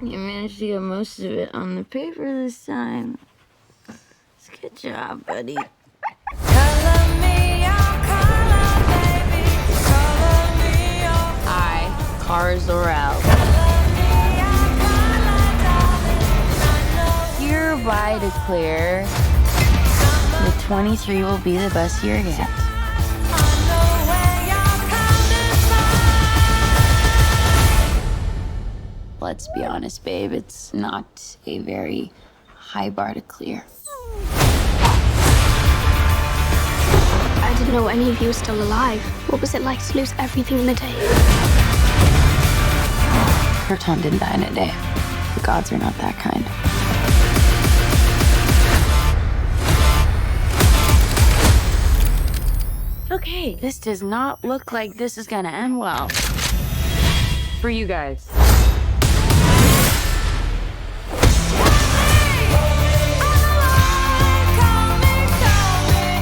You managed to get most of it on the paper this time. It's a good job, buddy. I, Kare Zor-El, hereby declare that 23 will be the best year yet. Let's be honest, babe, it's not a very high bar to clear. I didn't know any of you were still alive. What was it like to lose everything in a day? Her Tom didn't die in a day. The gods are not that kind. Okay, this does not look like this is gonna end well. For you guys.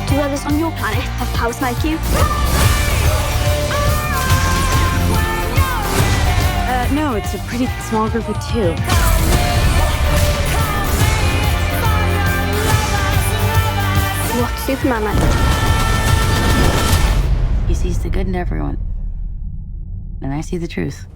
Do others on your planet have powers like you? No, it's a pretty small group of 2. What's Superman like? He sees the good in everyone. And I see the truth.